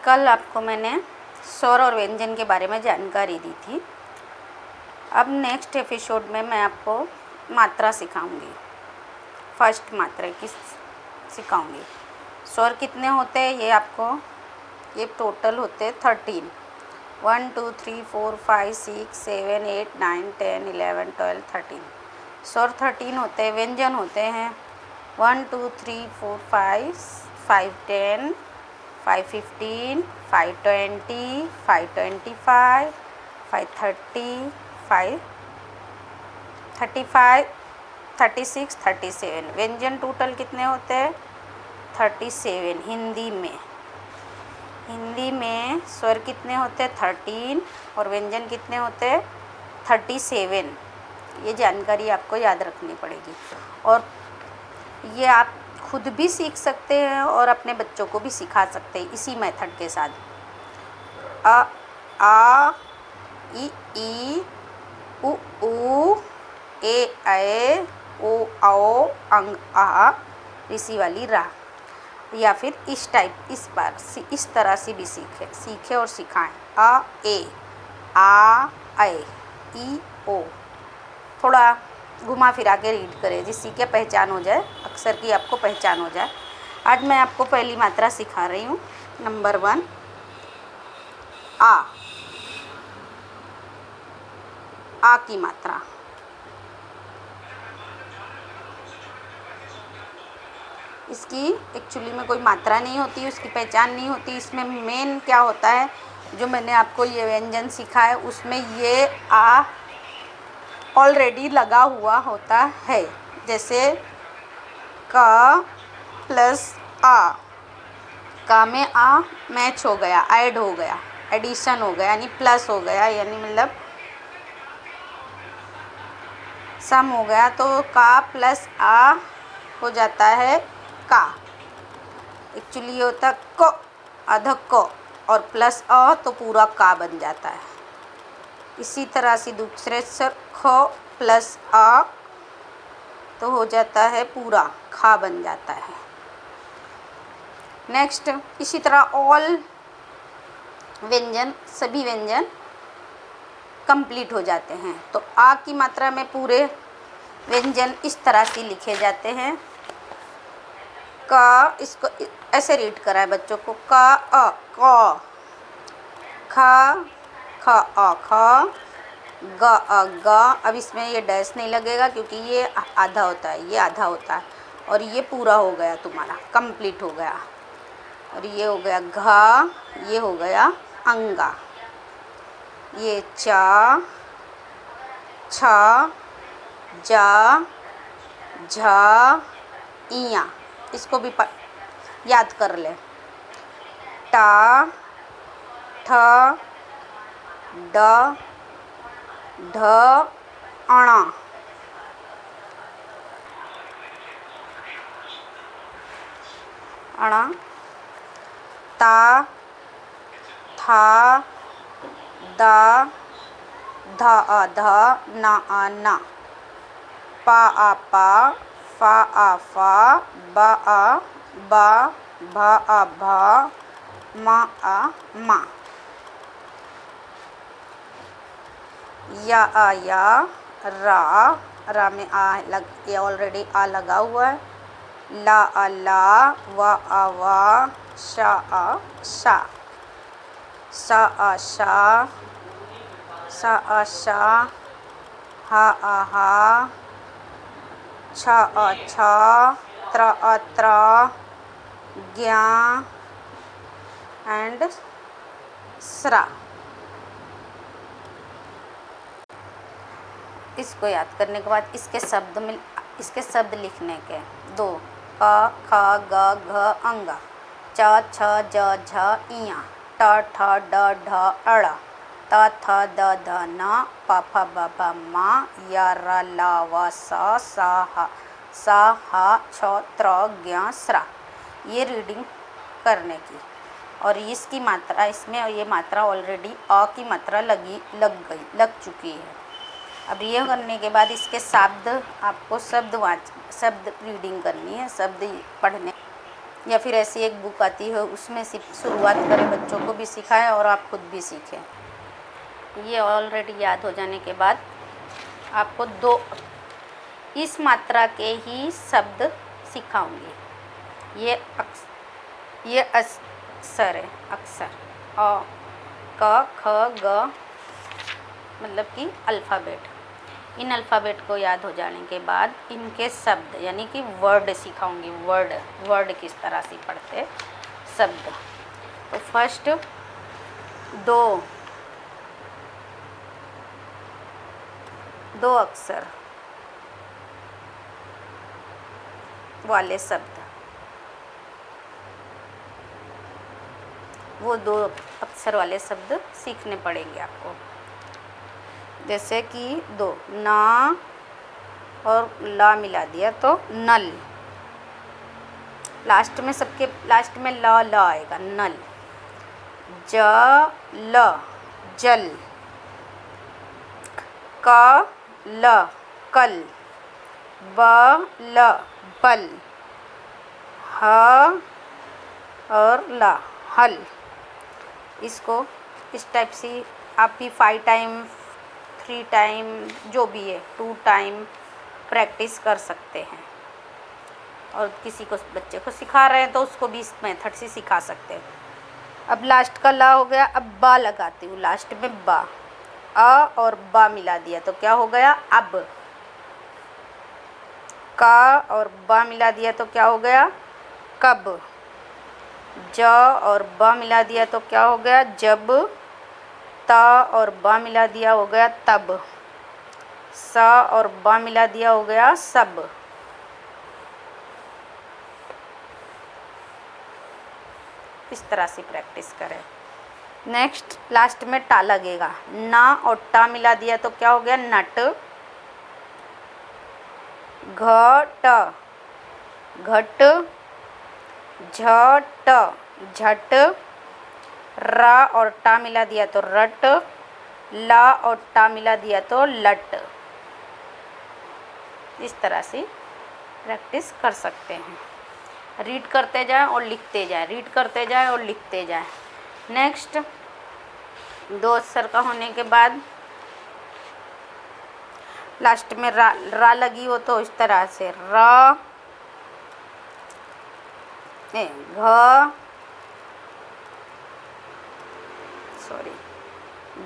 कल आपको मैंने स्वर और व्यंजन के बारे में जानकारी दी थी। अब नेक्स्ट एपिसोड में मैं आपको मात्रा सिखाऊंगी। फर्स्ट मात्रा की सिखाऊंगी। स्वर कितने होते हैं ये आपको, ये टोटल होते 13। 1 2 3 4 5 6 7 8 9 10 11 12 13। स्वर 13 होते हैं। व्यंजन होते हैं 1 2 3 4 5 5 10 5 15 5 20 5 25 5 30 5 35 36 37। व्यंजन टोटल कितने होते हैं 37। हिंदी में स्वर कितने होते हैं 13 और व्यंजन कितने होते हैं 37। ये जानकारी आपको याद रखनी पड़ेगी और ये आप खुद भी सीख सकते हैं और अपने बच्चों को भी सिखा सकते हैं इसी मेथड के साथ। अ आ ई उ ऊ ए ऐ ओ औ अंग आ ऋषि वाली रा, या फिर इस टाइप इस तरह से भी सीखे और सिखाएं। अ ए आ ऐ ई ओ। थोड़ा घुमा फिरा के रीड करें जिससे कि पहचान हो जाए, अक्षर की आपको पहचान हो जाए। आज मैं आपको पहली मात्रा सिखा रही हूँ। नंबर 1 आ की मात्रा। इसकी एक्चुअली में कोई मात्रा नहीं होती, उसकी पहचान नहीं होती। इसमें मेन क्या होता है, जो मैंने आपको ये व्यंजन सिखा है उसमें ये आ ऑलरेडी लगा हुआ होता है। जैसे क प्लस आ, का में आ मैच हो गया, ऐड हो गया, एडिशन हो गया, यानी प्लस हो गया, यानी मतलब सम हो गया। तो का प्लस आ हो जाता है का। एक्चुअली ये होता क, आधा क और प्लस अ तो पूरा का बन जाता है। इसी तरह से दूसरे से ख प्लस आ तो हो जाता है पूरा खा बन जाता है। नेक्स्ट इसी तरह ऑल व्यंजन, सभी व्यंजन कंप्लीट हो जाते हैं। तो आ की मात्रा में पूरे व्यंजन इस तरह से लिखे जाते हैं। का, इसको ऐसे रीड करा है बच्चों को, का अ क, खा ख अ ख, ग अ ग। अब इसमें ये डैश नहीं लगेगा क्योंकि ये आधा होता है, ये आधा होता है और ये पूरा हो गया, तुम्हारा कंप्लीट हो गया। और ये हो गया घ, ये हो गया अंगा। ये चा छ जा झ इया, इसको भी याद कर ले। टा ठ ड ढ अणा। अणा, ता था दा ध आ ध ना आ ना, पा आ पा फा आ फा बा आ बा भा आ भा मा आ मा। या आ या, रा में आ लग, ये ऑलरेडी आ लगा हुआ है। ला आ ला, वा आ वा, शा आ शा, सा आ शा, सा आ शा, हा आ हा, छा आ छा, त्रा आ त्रा, ज्ञा एंड स्रा। इसको याद करने के बाद इसके शब्द लिखने के 2 क ख ग घ अंगा, च छ ज झ इया, ट ठ ड ढ अड़ा, त थ द ध न, प फ ब भ म, या र ल व सा ह छ त्र ज्ञ स्रा। ये रीडिंग करने की और इसकी मात्रा, इसमें ये मात्रा ऑलरेडी अ की मात्रा लग चुकी है। अब ये करने के बाद इसके शब्द आपको शब्द रीडिंग करनी है, शब्द पढ़ने। या फिर ऐसी एक बुक आती है उसमें शुरुआत करें, बच्चों को भी सिखाएं और आप खुद भी सीखें। ये ऑलरेडी याद हो जाने के बाद आपको 2 इस मात्रा के ही शब्द सिखाऊंगी। ये अक्षर है, अक्षर अ क ख ग मतलब कि अल्फ़ाबेट। इन अल्फ़ाबेट को याद हो जाने के बाद इनके शब्द यानी कि वर्ड सिखाऊंगी। वर्ड किस तरह से पढ़ते शब्द। तो फर्स्ट 2 अक्षर वाले शब्द, वो 2 अक्षर वाले शब्द सीखने पड़ेंगे आपको। जैसे कि 2 ना और ला मिला दिया तो नल। लास्ट में सबके लास्ट में ल आएगा, नल। ल जल, ल कल, ल बल, ह और ला हल। इसको इस टाइप से आप भी 5 टाइम 3 टाइम जो भी है 2 टाइम प्रैक्टिस कर सकते हैं। और किसी को बच्चे को सिखा रहे हैं तो उसको भी इस मेथड से सिखा सकते हैं। अब लास्ट का ला हो गया, अब बा लगाती हूँ लास्ट में बा। अ और बा मिला दिया तो क्या हो गया अब। का और बा मिला दिया तो क्या हो गया कब। ज और बा मिला दिया तो क्या हो गया जब। त और बा मिला दिया हो गया तब। स और बा मिला दिया हो गया सब। इस तरह से प्रैक्टिस करें। नेक्स्ट लास्ट में टा लगेगा। ना और टा मिला दिया तो क्या हो गया नट। घट घट, झट झट, रा और टा मिला दिया तो रट, ला और टा मिला दिया तो लट। इस तरह से प्रैक्टिस कर सकते हैं। रीड करते जाएं और लिखते जाएं, रीड करते जाएं और लिखते जाएं। नेक्स्ट 2 अक्षर का होने के बाद लास्ट में रा लगी हो तो इस तरह से र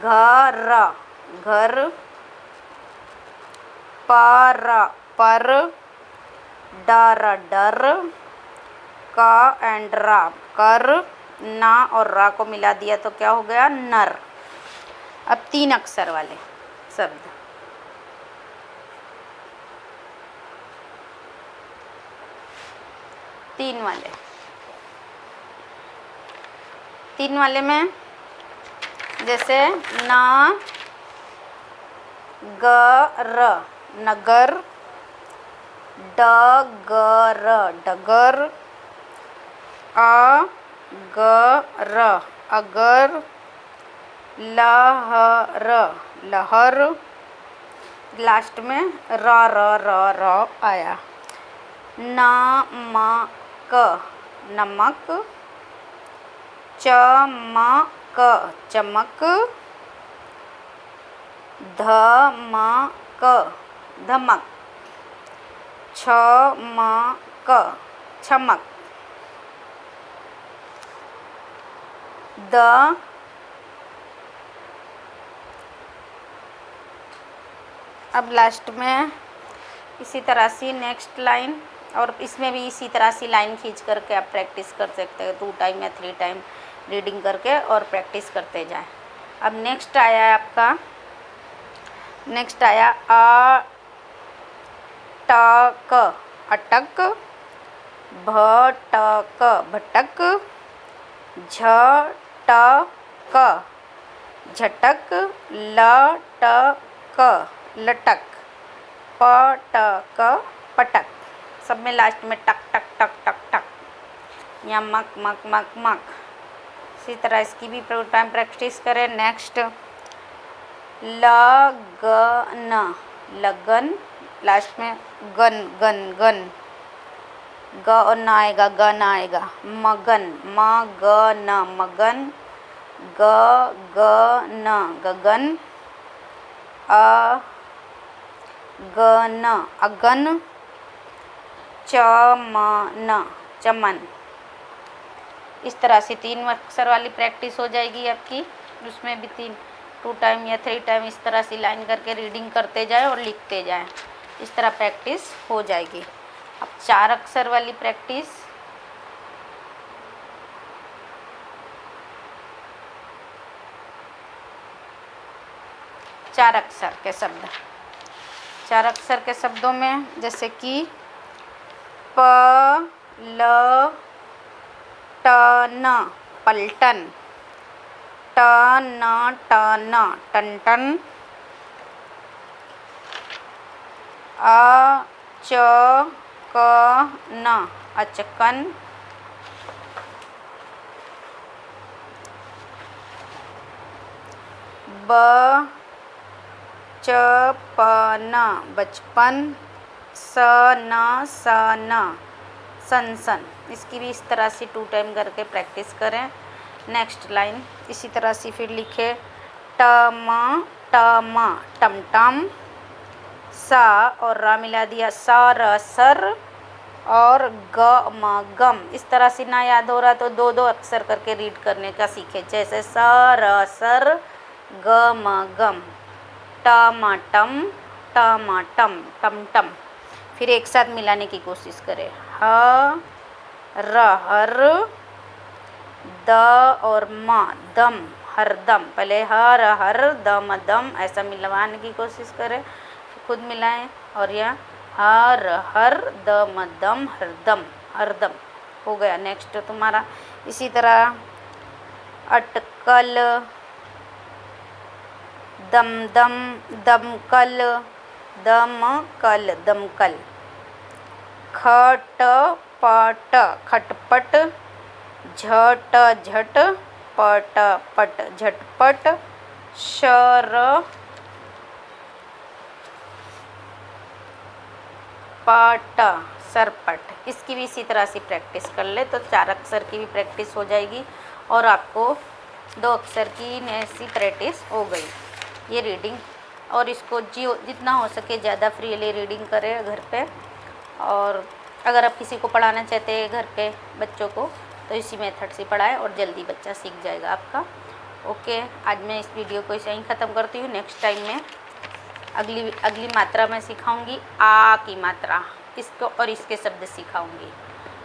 घर घर, पर डर डर, क एंड रा कर, ना और रा को मिला दिया तो क्या हो गया नर। अब 3 अक्षर वाले शब्द। तीन वाले में जैसे ना गर नगर, डगर डगर, अगर अगर, लहर लहर, लास्ट में र आया। नमक नमक, चमक चमक, धमक धमक, छमक छमक, अब लास्ट में इसी तरह से नेक्स्ट लाइन, और इसमें भी इसी तरह से लाइन खींच करके आप प्रैक्टिस कर सकते हो 2 टाइम या 3 टाइम रीडिंग करके और प्रैक्टिस करते जाएं। अब नेक्स्ट आया है आपका, नेक्स्ट आया अटक अटक, भटक भटक, झटक झटक, लटक लटक, पटक पटक। सब में लास्ट में टक टक टक टक टक या मक मक मक मक। इसी तरह इसकी भी टाइम प्रैक्टिस करें। नेक्स्ट लगन लगन, लास्ट में गन गन गन, ग न आएगा, ग न आएगा। मगन, म ग न, मगन। ग ग न, गगन। अ ग न, अगन। च म न, चमन। इस तरह से 3 अक्षर वाली प्रैक्टिस हो जाएगी आपकी। उसमें भी 2 टाइम या 3 टाइम इस तरह से लाइन करके रीडिंग करते जाए और लिखते जाएं। इस तरह प्रैक्टिस हो जाएगी। अब 4 अक्षर वाली प्रैक्टिस। चार अक्षर के शब्द, 4 अक्षर के शब्दों में जैसे कि प ल ट न, पलटन। ट न ट न, टनटन। अ च क न, अचकन। ब च प न, बचपन। स न स न, सनसन। इसकी भी इस तरह से 2 टाइम करके प्रैक्टिस करें। नेक्स्ट लाइन इसी तरह से फिर लिखे ट म टमटम। सा और रा मिला दिया, सा र सर। और ग म गम। इस तरह से ना याद हो रहा तो 2-2 अक्षर करके रीड करने का सीखे, जैसे स र सर, ग म गम। टमाटम, टमाटम, टमटम। फिर एक साथ मिलाने की कोशिश करें। ह र हर, द और म दम, हरदम। पहले हर हर, दम दम, ऐसा मिलवाने की कोशिश करें, खुद मिलाएं। और यह हर हर, दम दम, हरदम, हरदम हो गया। नेक्स्ट तुम्हारा इसी तरह अटकल, दमदम, दमकल, दमकल, दमकल। खटपट, खटपट। झट झट, पट पट, झटपट। शर पट, सरपट। इसकी भी इसी तरह से प्रैक्टिस कर ले तो 4 अक्षर की भी प्रैक्टिस हो जाएगी और आपको 2 अक्षर की ऐसी प्रैक्टिस हो गई। ये रीडिंग, और इसको जितना हो सके ज़्यादा फ्रीली रीडिंग करें घर पे। और अगर आप किसी को पढ़ाना चाहते हैं घर पे बच्चों को, तो इसी मेथड से पढ़ाएं और जल्दी बच्चा सीख जाएगा आपका। ओके, आज मैं इस वीडियो को यहीं ख़त्म करती हूँ। नेक्स्ट टाइम में अगली मात्रा में सिखाऊंगी, आ की मात्रा, इसको और इसके शब्द सिखाऊंगी।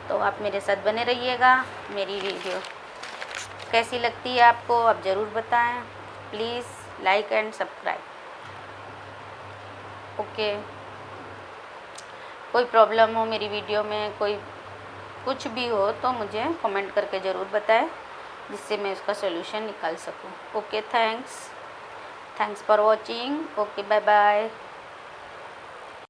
तो आप मेरे साथ बने रहिएगा। मेरी वीडियो कैसी लगती है आपको आप ज़रूर बताएं। Please like and subscribe. Okay, कोई प्रॉब्लम हो मेरी वीडियो में, कोई कुछ भी हो तो मुझे कमेंट करके ज़रूर बताएं, जिससे मैं उसका सॉल्यूशन निकाल सकूं। Okay, thanks for watching. Okay, bye bye.